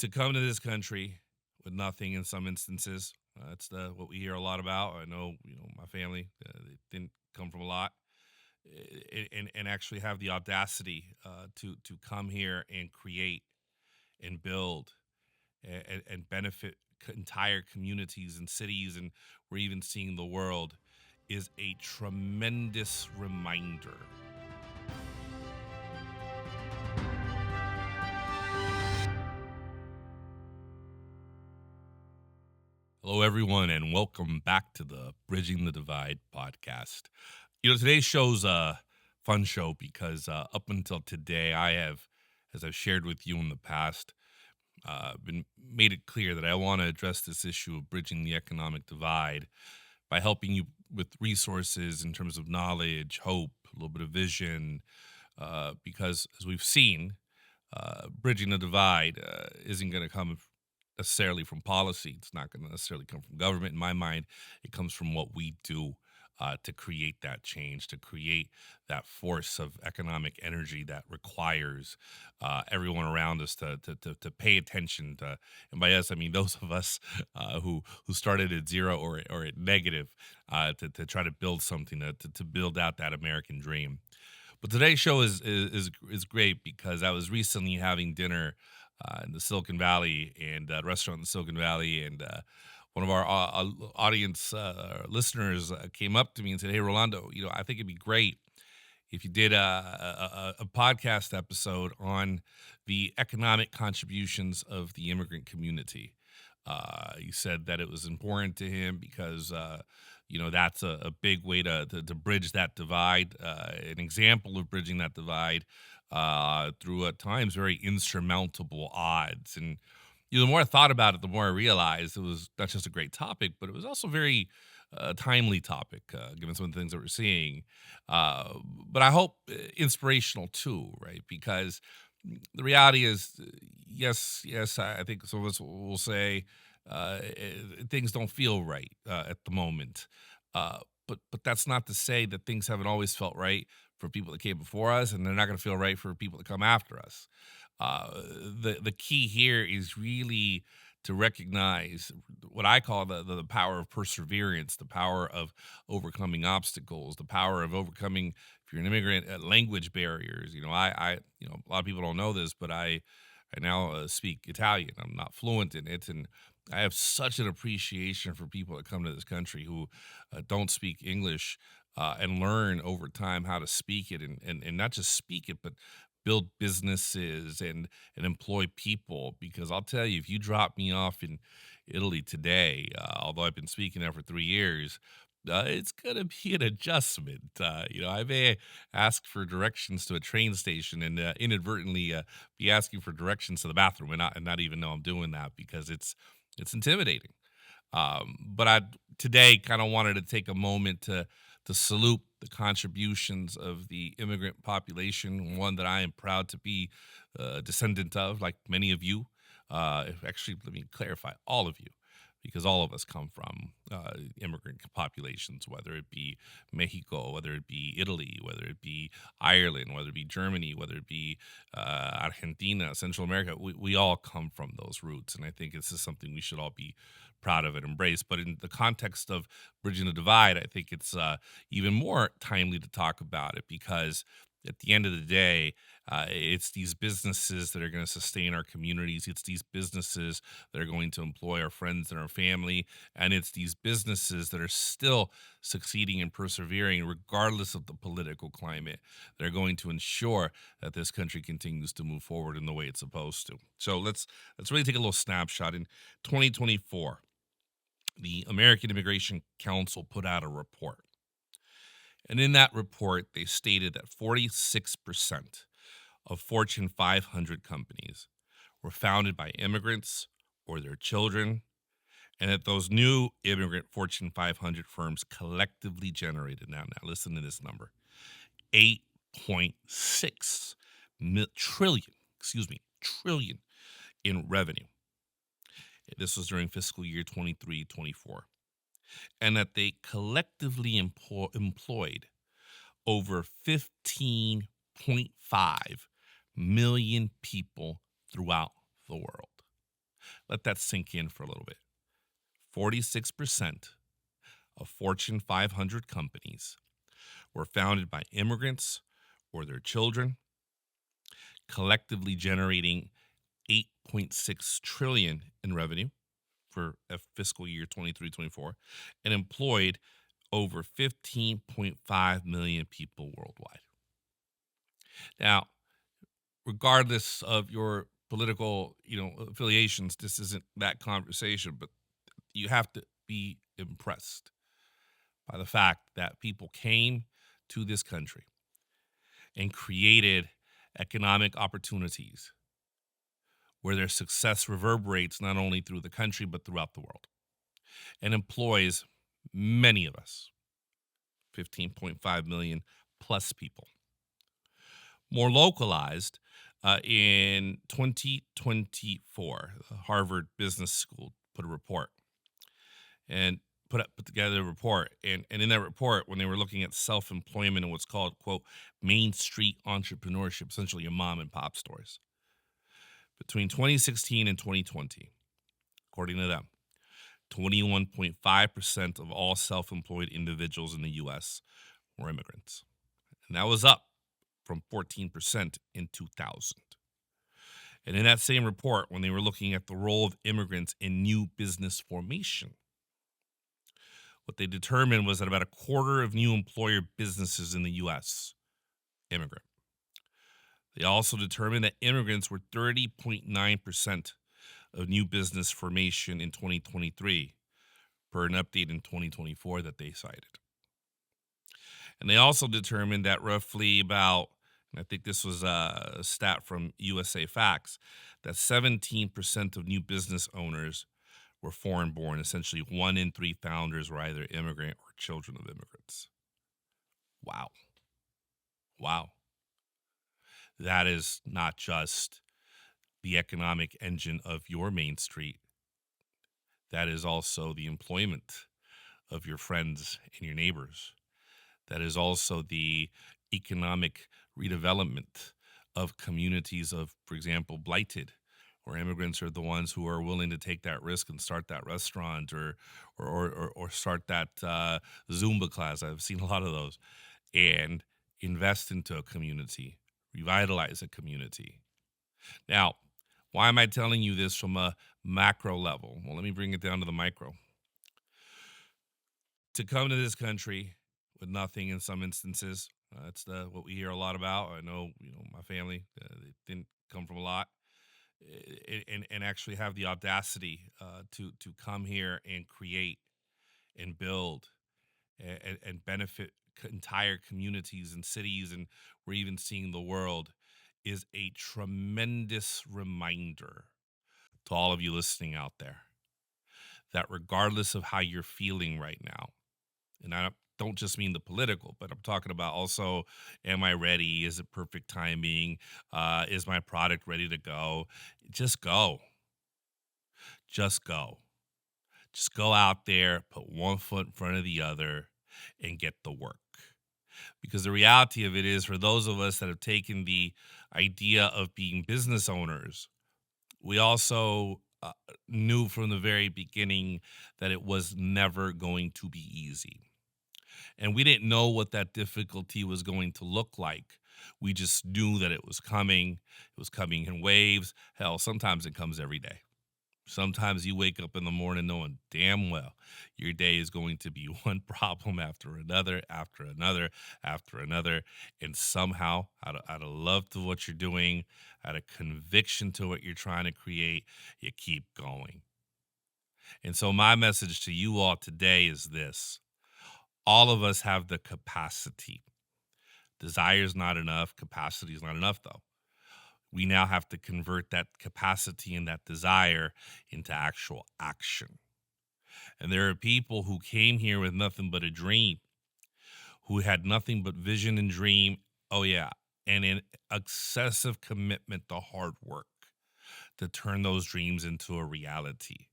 to come to this country with nothing in some instances. That's the what we hear a lot about. I know, my family they didn't come from a lot, and actually have the audacity to come here and create and build and benefit entire communities and cities, and we're even seeing the world is a tremendous reminder. Hello, everyone, and welcome back to the Bridging the Divide podcast. Today's show's a fun show because up until today, I have, as I've shared with you in the past, been made it clear that I want to address this issue of bridging the economic divide by helping you with resources in terms of knowledge, hope, a little bit of vision, because as we've seen, bridging the divide isn't going to come necessarily from policy. It's not going to necessarily come from government. In my mind, it comes from what we do to create that change, to create that force of economic energy that requires everyone around us to pay attention to. And by us, I mean those of us who started at zero or at negative to try to build something to build out that American dream. But today's show is great because I was recently having dinner in the Silicon Valley and a restaurant in the Silicon Valley, and one of our audience listeners came up to me and said, "Hey, Rolando, I think it'd be great if you did a podcast episode on the economic contributions of the immigrant community." He said that it was important to him because that's a big way to bridge that divide, an example of bridging that divide through at times very insurmountable odds. And the more I thought about it, the more I realized it was not just a great topic, but it was also very timely topic, given some of the things that we're seeing. But I hope inspirational too, right? Because the reality is, yes, I think some of us will say things don't feel right at the moment. But that's not to say that things haven't always felt right for people that came before us, and they're not going to feel right for people that come after us. The key here is really to recognize what I call the power of perseverance, the power of overcoming obstacles, the power of overcoming, if you're an immigrant, language barriers. A lot of people don't know this, but I now speak Italian. I'm not fluent in it, and I have such an appreciation for people that come to this country who don't speak English and learn over time how to speak it, and not just speak it, but build businesses and employ people. Because I'll tell you, if you drop me off in Italy today, although I've been speaking there for 3 years, it's going to be an adjustment. I may ask for directions to a train station and inadvertently be asking for directions to the bathroom and not even know I'm doing that because it's intimidating. But I today kind of wanted to take a moment to salute the contributions of the immigrant population, one that I am proud to be a descendant of, like many of you. Actually, let me clarify, all of you, because all of us come from immigrant populations, whether it be Mexico, whether it be Italy, whether it be Ireland, whether it be Germany, whether it be Argentina, Central America. We all come from those roots. And I think this is something we should all be proud of and embrace. But in the context of bridging the divide, I think it's even more timely to talk about it because at the end of the day, it's these businesses that are going to sustain our communities. It's these businesses that are going to employ our friends and our family. And it's these businesses that are still succeeding and persevering, regardless of the political climate. They're going to ensure that this country continues to move forward in the way it's supposed to. So let's really take a little snapshot. In 2024, the American Immigration Council put out a report. And in that report, they stated that 46% of Fortune 500 companies were founded by immigrants or their children, and that those new immigrant Fortune 500 firms collectively generated, now listen to this number, 8.6 trillion, trillion in revenue. This was during fiscal year 23-24. And that they collectively employed over 15.5 million people throughout the world. Let that sink in for a little bit. 46% of Fortune 500 companies were founded by immigrants or their children, collectively generating 8.6 trillion in revenue for a fiscal year 23-24, and employed over 15.5 million people worldwide. Now, regardless of your political, affiliations, this isn't that conversation, but you have to be impressed by the fact that people came to this country and created economic opportunities where their success reverberates not only through the country but throughout the world and employs many of us, 15.5 million plus people. More localized, in 2024, the Harvard Business School put a report and put together a report. And in that report, when they were looking at self-employment and what's called, quote, Main Street entrepreneurship, essentially your mom and pop stores, between 2016 and 2020, according to them, 21.5% of all self-employed individuals in the U.S. were immigrants. And that was up from 14% in 2000. And in that same report, when they were looking at the role of immigrants in new business formation, what they determined was that about a quarter of new employer businesses in the U.S. immigrant. They also determined that immigrants were 30.9% of new business formation in 2023, per an update in 2024 that they cited. And they also determined that roughly about, and I think this was a stat from USA Facts, that 17% of new business owners were foreign born. Essentially, 1 in 3 founders were either immigrant or children of immigrants. Wow. Wow. That is not just the economic engine of your Main Street. That is also the employment of your friends and your neighbors. That is also the economic redevelopment of communities of, for example, blighted, where immigrants are the ones who are willing to take that risk and start that restaurant or start that Zumba class. I've seen a lot of those, and invest into a community, revitalize a community. Now, why am I telling you this from a macro level? Well, let me bring it down to the micro. To come to this country with nothing in some instances, that's what we hear a lot about. I know, my family, they didn't come from a lot, and actually have the audacity to come here and create and build and benefit entire communities and cities, and we're even seeing the world, is a tremendous reminder to all of you listening out there that regardless of how you're feeling right now, and I don't just mean the political, but I'm talking about also, am I ready? Is it perfect timing? Is my product ready to go? Just go. Just go. Just go out there, put one foot in front of the other, and get the work. Because the reality of it is, for those of us that have taken the idea of being business owners, we also knew from the very beginning that it was never going to be easy. And we didn't know what that difficulty was going to look like. We just knew that it was coming. It was coming in waves. Hell, sometimes it comes every day. Sometimes you wake up in the morning knowing damn well your day is going to be one problem after another, after another, after another. And somehow, out of love to what you're doing, out of conviction to what you're trying to create, you keep going. And so my message to you all today is this. All of us have the capacity. Desire is not enough. Capacity is not enough, though. We now have to convert that capacity and that desire into actual action. And there are people who came here with nothing but a dream, who had nothing but vision and dream. Oh, yeah. And an excessive commitment to hard work to turn those dreams into a reality.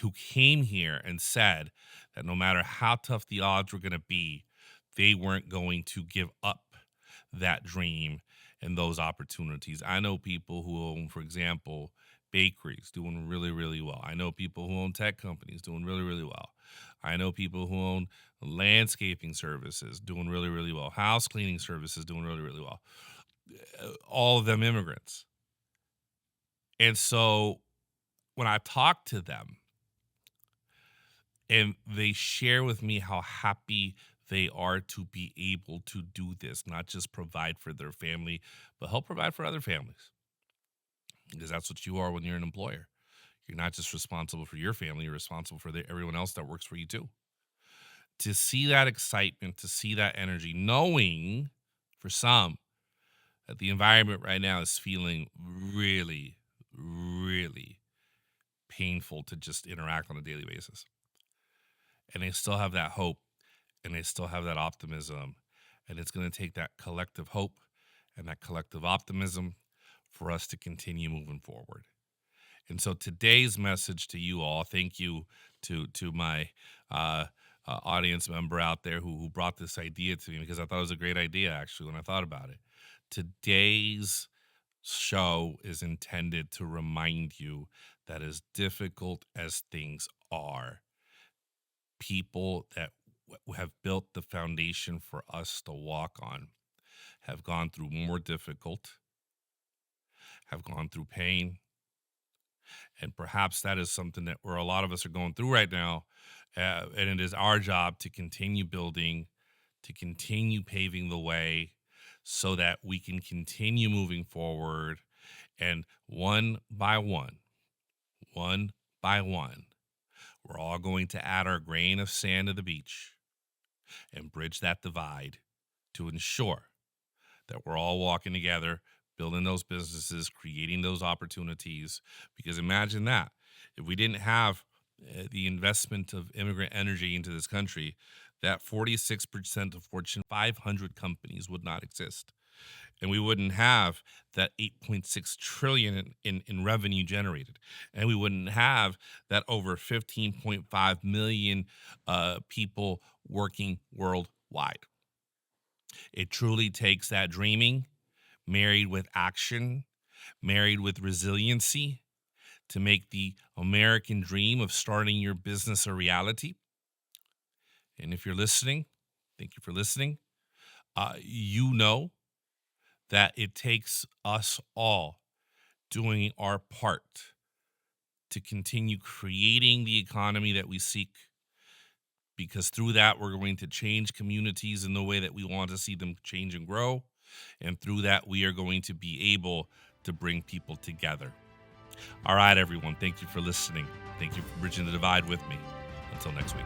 Who came here and said that no matter how tough the odds were going to be, they weren't going to give up that dream and those opportunities. I know people who, for example, bakeries doing really, really well. I know people who own tech companies doing really, really well. I know people who own landscaping services doing really, really well. House cleaning services doing really, really well. All of them immigrants. And so when I talk to them and they share with me how happy they are to be able to do this, not just provide for their family, but help provide for other families. Because that's what you are when you're an employer. You're not just responsible for your family, you're responsible for everyone else that works for you too. To see that excitement, to see that energy, knowing for some that the environment right now is feeling really, really painful to just interact on a daily basis. And they still have that hope and they still have that optimism. And it's going to take that collective hope and that collective optimism for us to continue moving forward. And so today's message to you all, thank you to my audience member out there who brought this idea to me, because I thought it was a great idea actually when I thought about it. Today's show is intended to remind you that as difficult as things are, people that have built the foundation for us to walk on have gone through more difficult, have gone through pain, and perhaps that is something that where a lot of us are going through right now. And it is our job to continue building, to continue paving the way so that we can continue moving forward. And one by one, we're all going to add our grain of sand to the beach and bridge that divide to ensure that we're all walking together, building those businesses, creating those opportunities. Because imagine that if we didn't have the investment of immigrant energy into this country, that 46% of Fortune 500 companies would not exist. And we wouldn't have that 8.6 trillion in revenue generated. And we wouldn't have that over 15.5 million people working worldwide. It truly takes that dreaming married with action, married with resiliency to make the American dream of starting your business a reality. And if you're listening, thank you for listening. You know that it takes us all doing our part to continue creating the economy that we seek, because through that, we're going to change communities in the way that we want to see them change and grow. And through that, we are going to be able to bring people together. All right, everyone. Thank you for listening. Thank you for bridging the divide with me. Until next week.